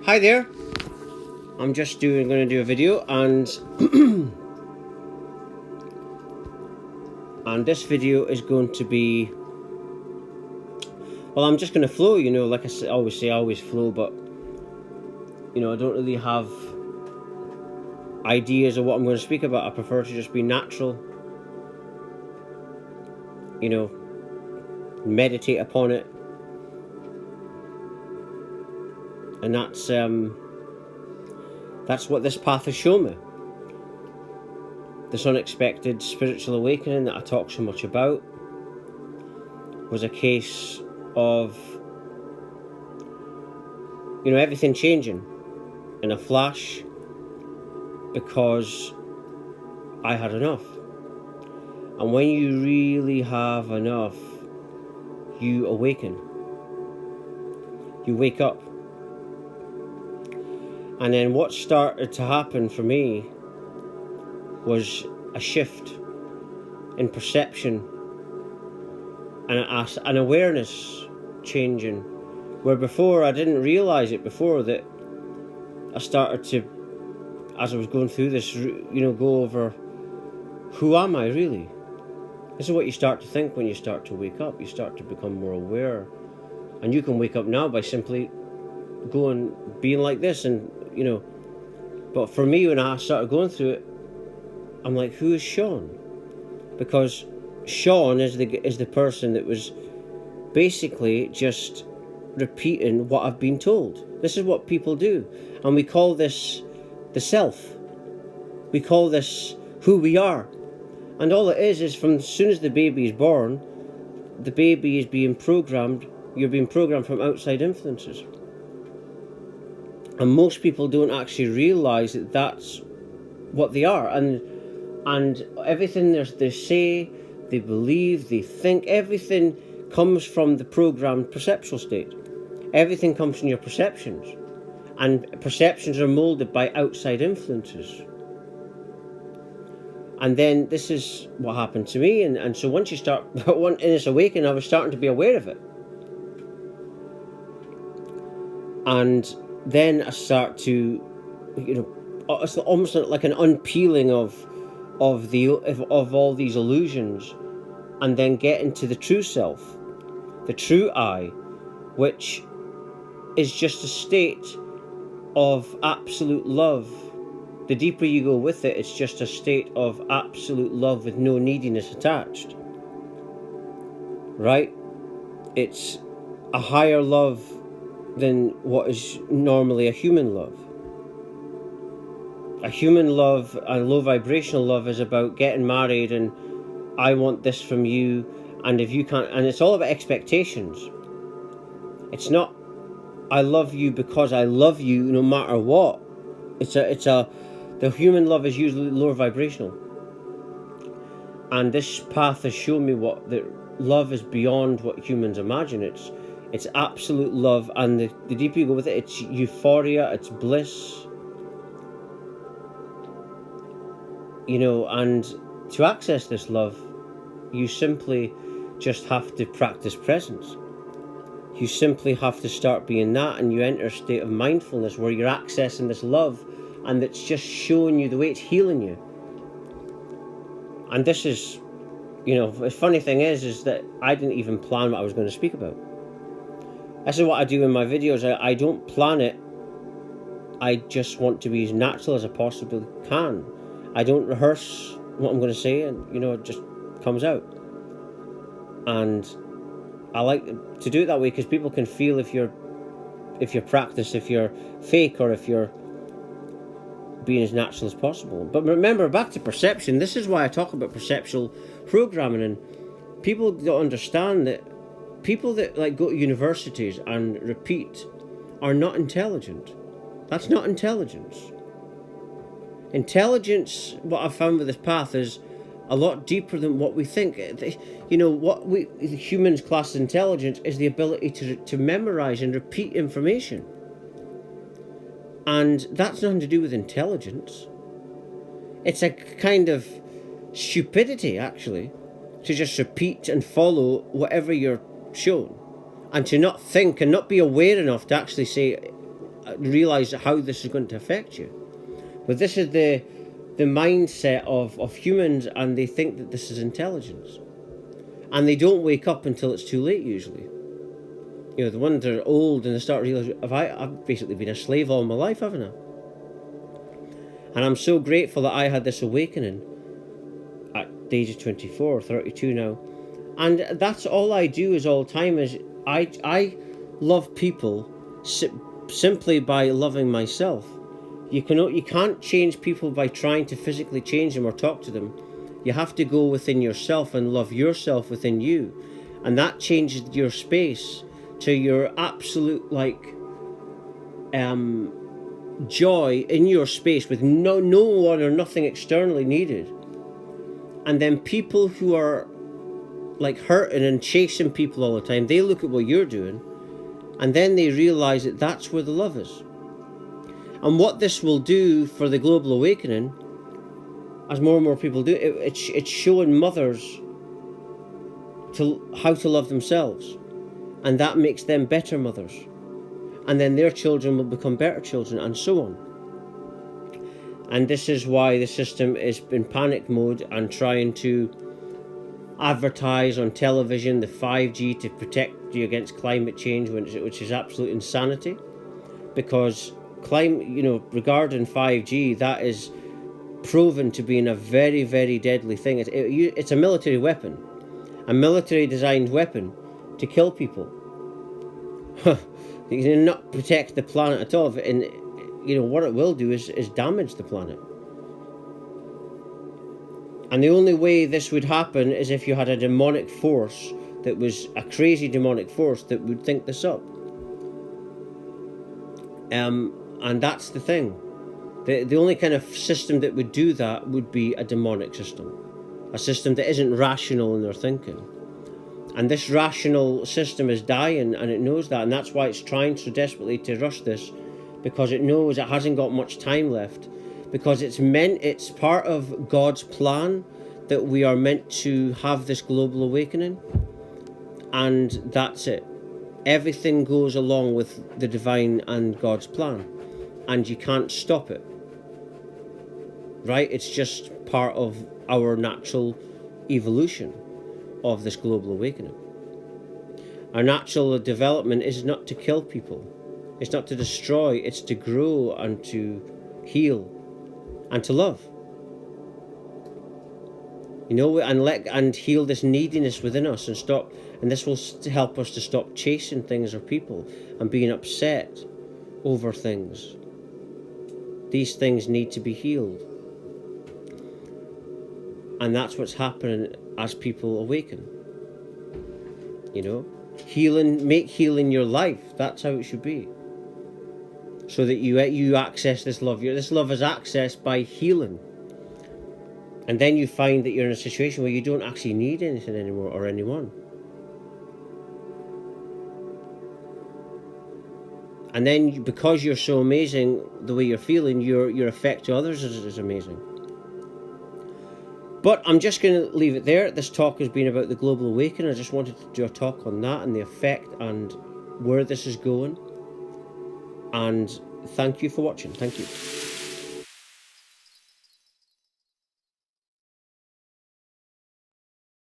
Hi there. I'm just going to do a video, and and this video is going to be, well, I'm just going to flow. Like I always say, I always flow, but I don't really have ideas of what I'm going to speak about. I prefer to just be natural. Meditate upon it, and that's what this path has shown me. This unexpected spiritual awakening that I talk so much about was a case of everything changing in a flash, because I had enough. And when you really have enough, you awaken. You wake up. And then what started to happen for me was a shift in perception and an awareness changing, where before I didn't realize it before, that I started to, as I was going through this, go over, who am I really? This is what you start to think when you start to wake up. You start to become more aware. And you can wake up now by simply being like this, and but for me, when I started going through it, I'm like, who is Sean? Because Sean is the person that was basically just repeating what I've been told. This is what people do, and we call this the self. We call this who we are. And all it is from as soon as the baby is born, the baby is being programmed. You're being programmed from outside influences. And most people don't actually realize that that's what they are. And everything they say, they believe, they think, everything comes from the programmed perceptual state. Everything comes from your perceptions. And perceptions are molded by outside influences. And then this is what happened to me. And so once you start, in this awakening, I was starting to be aware of it. And then I start to, it's almost like an unpeeling of all these illusions, and then get into the true self, the true I, which is just a state of absolute love. The deeper you go with it, it's just a state of absolute love with no neediness attached. Right? It's a higher love than what is normally a human love. A human love, a low vibrational love, is about getting married and I want this from you, and if you can't, and it's all about expectations. It's not I love you because I love you no matter what. The human love is usually lower vibrational. And this path has shown me that love is beyond what humans imagine. It's absolute love, and the deeper you go with it, it's euphoria, it's bliss. And to access this love, you simply just have to practice presence. You simply have to start being that, and you enter a state of mindfulness where you're accessing this love, and it's just showing you the way it's healing you. And this is, the funny thing is that I didn't even plan what I was going to speak about. This is what I do in my videos. I don't plan it. I just want to be as natural as I possibly can. I don't rehearse what I'm going to say, and it just comes out. And I like to do it that way because people can feel if you're practiced, if you're fake, or if you're being as natural as possible. But remember, back to perception. This is why I talk about perceptual programming, and people don't understand that people that go to universities and repeat are not intelligent. That's not intelligence. Intelligence, what I've found with this path, is a lot deeper than what we think. What humans class as intelligence is the ability to memorize and repeat information. And that's nothing to do with intelligence. It's a kind of stupidity, actually, to just repeat and follow whatever you're shown, and to not think and not be aware enough to actually say, realise how this is going to affect you. But this is the mindset of humans, and they think that this is intelligence. And they don't wake up until it's too late, usually. You know, the ones that are old and they start realising, I've basically been a slave all my life, haven't I? And I'm so grateful that I had this awakening at the age of 24, 32 now. And that's all I do is all the time is I love people simply by loving myself. You can't change people by trying to physically change them or talk to them. You have to go within yourself and love yourself within you. And that changes your space to your absolute joy in your space with no one or nothing externally needed. And then people who are like hurting and chasing people all the time, they look at what you're doing and then they realize that that's where the love is. And what this will do for the global awakening, as more and more people do, it's showing mothers how to love themselves, and that makes them better mothers, and then their children will become better children, and so on. And this is why the system is in panic mode and trying to advertise on television the 5G to protect you against climate change, which is absolute insanity, because regarding 5G, that is proven to be a very, very deadly thing. It's a military weapon, a military designed weapon to kill people. You can not protect the planet at all, and what it will do is damage the planet. And the only way this would happen is if you had a demonic force that was a crazy demonic force that would think this up. And that's the thing. The only kind of system that would do that would be a demonic system. A system that isn't rational in their thinking. And this rational system is dying, and it knows that. And that's why it's trying so desperately to rush this, because it knows it hasn't got much time left. Because it's part of God's plan that we are meant to have this global awakening. And that's it. Everything goes along with the divine and God's plan. And you can't stop it. Right? It's just part of our natural evolution of this global awakening. Our natural development is not to kill people. It's not to destroy. It's to grow and to heal and to love. And heal this neediness within us and stop. And this will help us to stop chasing things or people and being upset over things. These things need to be healed. And that's what's happening as people awaken. Make healing your life. That's how it should be. So that you access this love. This love is accessed by healing. And then you find that you're in a situation where you don't actually need anything anymore or anyone. And then because you're so amazing, the way you're feeling, your effect to others is amazing. But I'm just going to leave it there. This talk has been about the global awakening. I just wanted to do a talk on that and the effect and where this is going. And thank you for watching. Thank you.